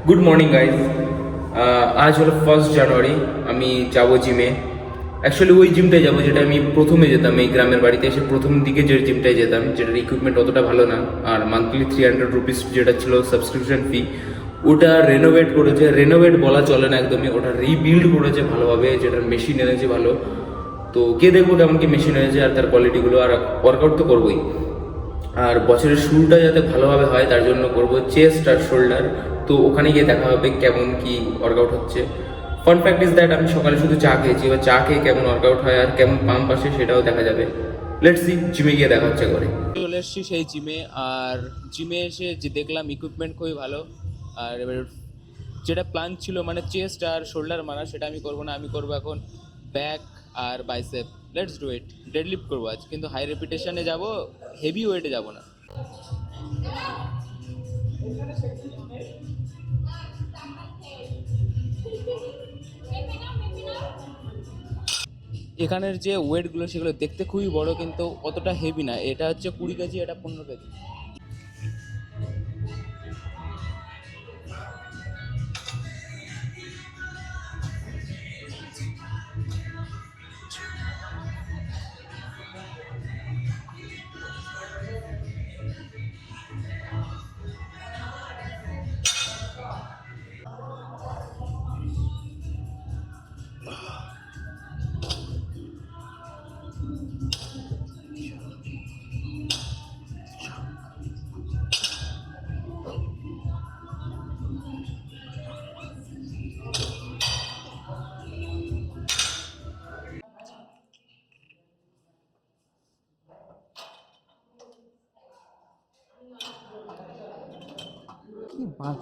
Good morning guys. আজ হলো 1 জানুয়ারি। আমি যাব জিমে। অ্যাকচুয়ালি ওই জিমটায় যাব যেটা আমি প্রথমে যেতাম, এই গ্রামের বাড়িতে এসে প্রথম দিকে যে জিমটায় যেতাম, যেটার ইকুইপমেন্ট অতটা ভালো না, আর মান্থলি 300 রুপিস যেটা ছিল সাবস্ক্রিপশন ফি, ওটা রেনোভেট করেছে। রেনোভেট বলা চলে না একদমই, ওটা রিবিল্ড করেছে ভালোভাবে, যেটার মেশিন এনেছে ভালো। তো কে দেখবো কেমন কি মেশিন এনেছে আর তার কোয়ালিটিগুলো, আর ওয়ার্কআউট তো করবোই। আর বছরের শুরুটা যাতে ভালোভাবে হয় তার জন্য করব চেস্ট আর শোল্ডার। তো ওখানে গিয়ে দেখা হবে কেমন কি ওয়ার্কআউট হচ্ছে। ফান ফ্যাক্ট ইজ দ্যাট আমি সকালে শুধু চা খেয়েছি, এবার চা খেয়ে কেমন ওয়ার্কআউট হয় আর কেমন পাম্প আসে সেটাও দেখা যাবে। লেটস সি, জিমে গিয়ে দেখা হচ্ছে করে। চলে এসেছি সেই জিমে, আর জিমে এসে যে দেখলাম ইকুইপমেন্ট খুবই ভালো। আর এবার যেটা প্ল্যান ছিল মানে চেস্ট আর শোল্ডার মারা, সেটা আমি করবো না। আমি করবো এখন ব্যাক আর bicep. Let's do it. Deadlift করবো আজ, কিন্তু হাই রেপিটেশনে যাব, হেভি ওয়েটে যাব না। এখানের যে ওয়েটগুলো সেগুলো দেখতে খুবই বড়, কিন্তু অতটা হেভি না। এটা হচ্ছে 20 কেজি, এটা 15 কেজি। কি বাঁচ।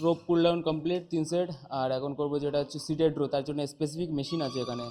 Rope pull down complete 3 set. আর এখন করবো যেটা হচ্ছে সিটেড রো, তার জন্য স্পেসিফিক মেশিন আছে এখানে।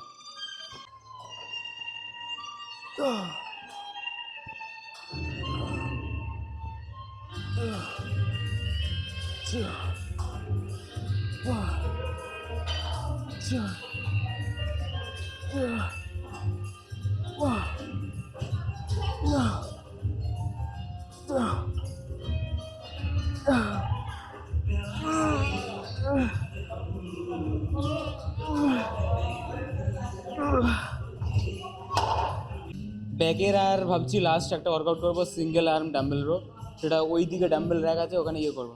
ব্যাকের আর ভাবছি লাস্ট একটা ওয়ার্কআউট করবো সিঙ্গেল আর্ম ডাম্বেল রো, সেটা ওই দিকে ডাম্বেল র্যাক আছে, ওখানে ইয়ে করবো।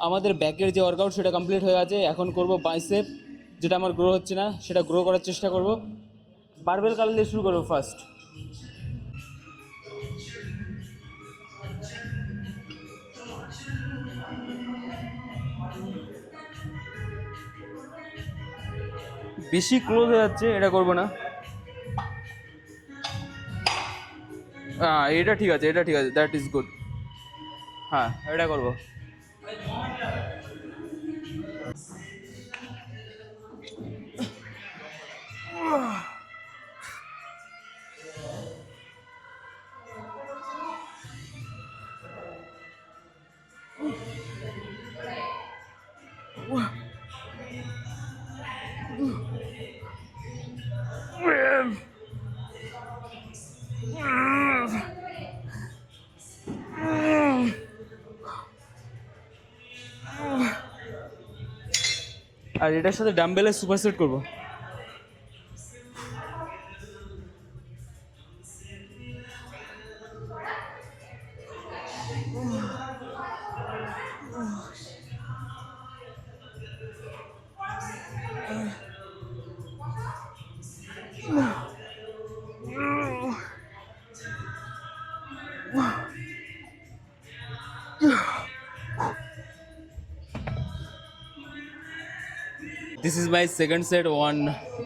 আমাদের ব্যাকের যে ওয়ার্কআউট সেটা কমপ্লিট হয়ে গেছে। এখন করব বাইসেপ, যেটা আমার গ্রো হচ্ছে না সেটা গ্রো করার চেষ্টা করব। বারবেল কাল দিয়ে শুরু করবো ফার্স্ট। বেশি ক্লোজ হয়ে যাচ্ছে, এটা করবো না। হ্যাঁ এটা ঠিক আছে, এটা ঠিক আছে, দ্যাট ইজ গুড। হ্যাঁ এটা করবো। আর এটার সাথে ডাম্বেলের সুপারসেট করবো। This is my second set one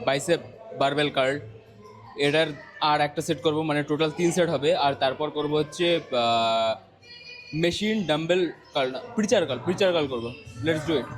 bicep barbell curl. এটার আর একটা সেট করব, মানে টোটাল 3 সেট হবে। আর তারপর করব হচ্ছে মেশিন ডাম্বেল কার্ল, না প্রিচার কার্ল করবো। Let's do it.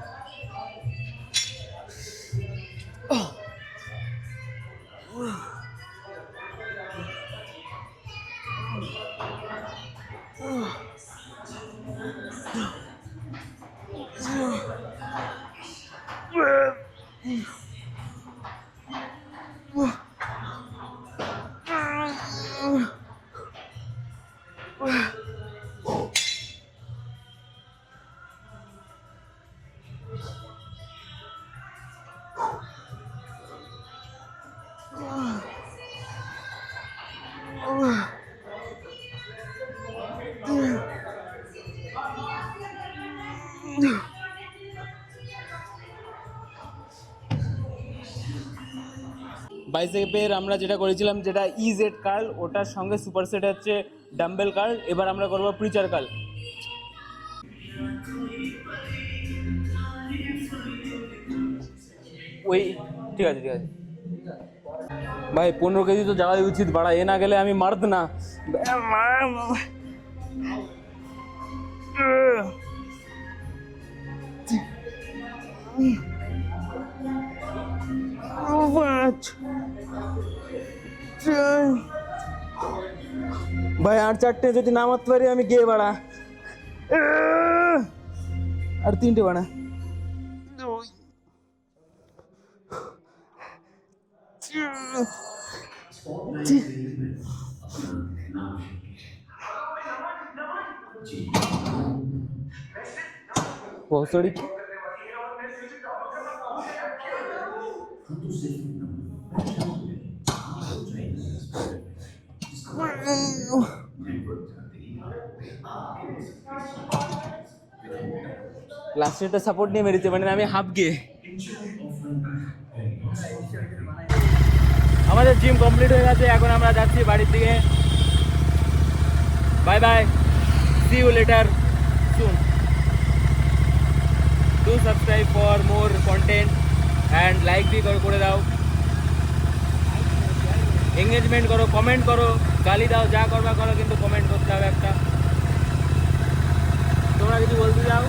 বাইসেপের আমরা যেটা করেছিলাম, যেটা ইজেড কার্ল, ওটার সঙ্গে সুপার সেট হচ্ছে ডাম্বেল কার্ল। এবার আমরা করবো প্রিচার কার্ল। ওই ঠিক আছে ভাই, 15 কেজি তো যাওয়াই উচিত বাড়া, এ না গেলে আমি মারত না। ভাই আর 4টে যদি না মারতে পারি আমি গিয়ে বাড়া, আর 3টে বাড়া। সরি লাস্টেরটা সাপোর্ট নিয়ে মেরেছে, মানে আমি হাফ গিয়ে। আমাদের জিম কমপ্লিট হয়ে গেছে, এখন আমরা যাচ্ছি বাড়ির দিকে। Bye bye, see you later soon. Do subscribe for more content and like भी করে দাও, এঙ্গেজমেন্ট করো, কমেন্ট করো, গালি দাও, যা করবা করো, কিন্তু কমেন্ট করতে হবে একটা। তোমরা কিছু বলতে যাও?